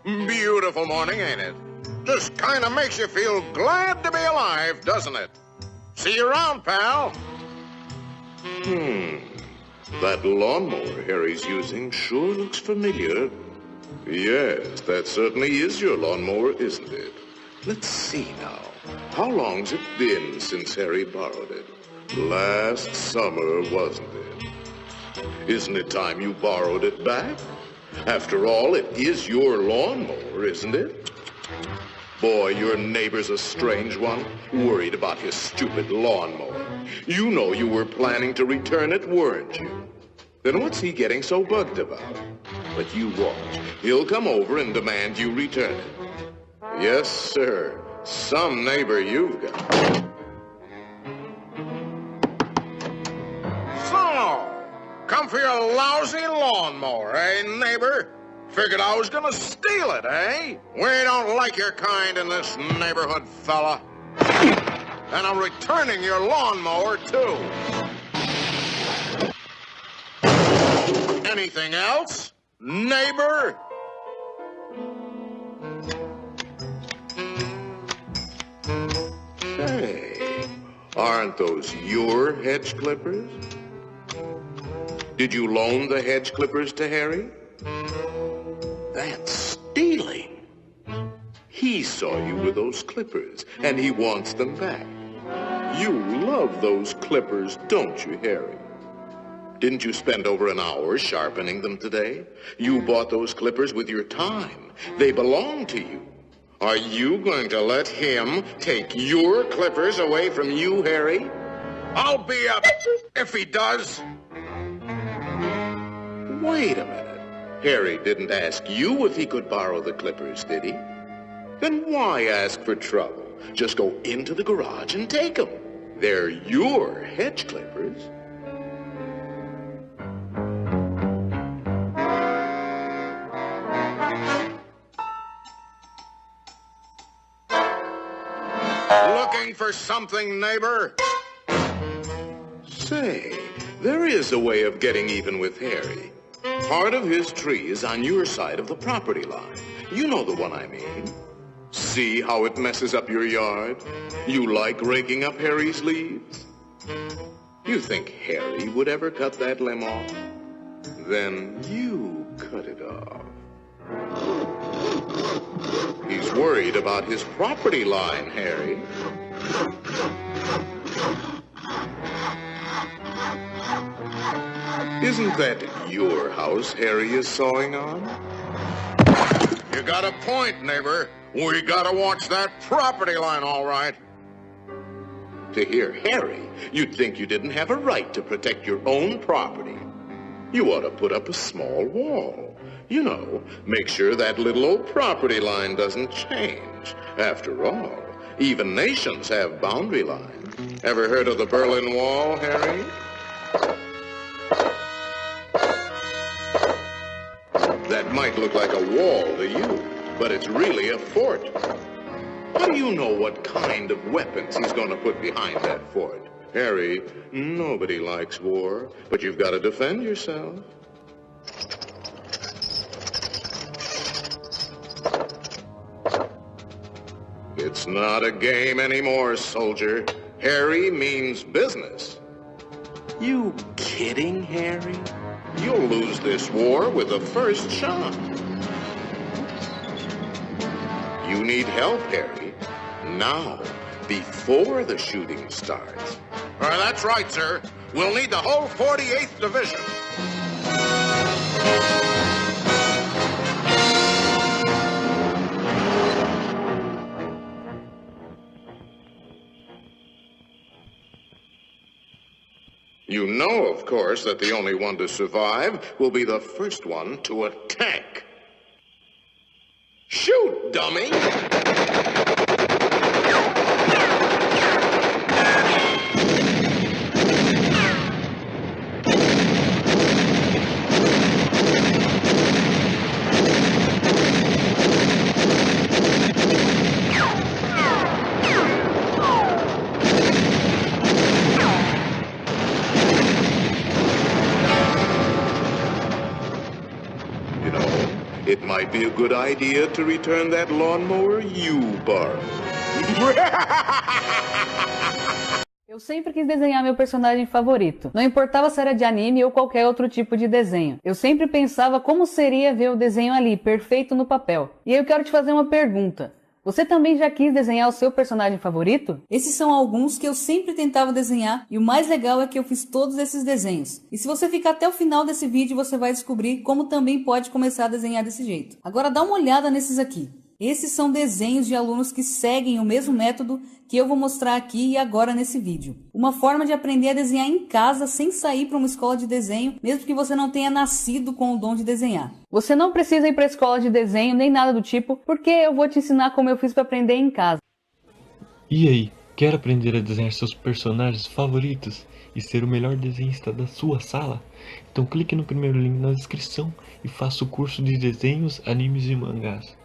Beautiful morning, ain't it? Just kind of makes you feel glad to be alive, doesn't it? See you around, pal. That lawnmower Harry's using sure looks familiar. Yes, that certainly is your lawnmower, isn't it? Let's see now. How long's it been since Harry borrowed it? Last summer, wasn't it? Isn't it time you borrowed it back? After all, it is your lawnmower, isn't it? Boy, your neighbor's a strange one, worried about his stupid lawnmower. You know you were planning to return it, weren't you? Then what's he getting so bugged about? But you watch. He'll come over and demand you return it. Yes, sir. Some neighbor you've got. So, come for your lousy lawnmower, eh, neighbor? Figured I was gonna steal it, eh? We don't like your kind in this neighborhood, fella. And I'm returning your lawnmower, too. Anything else, neighbor? Hey, aren't those your hedge clippers? Did you loan the hedge clippers to Harry? That's stealing. He saw you with those clippers, and he wants them back. You love those clippers, don't you, Harry? Didn't you spend over an hour sharpening them today? You bought those clippers with your time. They belong to you. Are you going to let him take your clippers away from you, Harry? I'll be up if he does. Wait a minute. Harry didn't ask you if he could borrow the clippers, did he? Then why ask for trouble? Just go into the garage and take them. They're your hedge clippers. Looking for something, neighbor? Say, there is a way of getting even with Harry. Part of his tree is on your side of the property line. You know the one I mean. See how it messes up your yard? You like raking up Harry's leaves? You think Harry would ever cut that limb off? Then you cut it off. He's worried about his property line, Harry. Isn't that your house Harry is sawing on? You got a point, neighbor. We gotta watch that property line, all right. To hear Harry, you'd think you didn't have a right to protect your own property. You ought to put up a small wall. You know, make sure that little old property line doesn't change. After all, even nations have boundary lines. Ever heard of the Berlin Wall, Harry? That might look like a wall to you, but it's really a fort. How do you know what kind of weapons he's going to put behind that fort? Harry, nobody likes war, but you've got to defend yourself. It's not a game anymore, soldier. Harry means business. You kidding, Harry? You'll lose this war with the first shot. You need help, Harry. Now, before the shooting starts. That's right, sir. We'll need the whole 48th Division. You know, of course, that the only one to survive will be the first one to attack. Shoot, dummy! it might be a good idea to return that lawnmower you borrowed. Eu sempre quis desenhar meu personagem favorito. Não importava se era de anime ou qualquer outro tipo de desenho. Eu sempre pensava como seria ver o desenho ali, perfeito no papel. E aí eu quero te fazer uma pergunta. Você também já quis desenhar o seu personagem favorito? Esses são alguns que eu sempre tentava desenhar e o mais legal é que eu fiz todos esses desenhos. E se você ficar até o final desse vídeo, você vai descobrir como também pode começar a desenhar desse jeito. Agora dá uma olhada nesses aqui. Esses são desenhos de alunos que seguem o mesmo método que eu vou mostrar aqui e agora nesse vídeo. Uma forma de aprender a desenhar em casa sem sair para uma escola de desenho, mesmo que você não tenha nascido com o dom de desenhar. Você não precisa ir para a escola de desenho nem nada do tipo, porque eu vou te ensinar como eu fiz para aprender em casa. E aí, quer aprender a desenhar seus personagens favoritos e ser o melhor desenhista da sua sala? Então clique no primeiro link na descrição e faça o curso de desenhos, animes e mangás.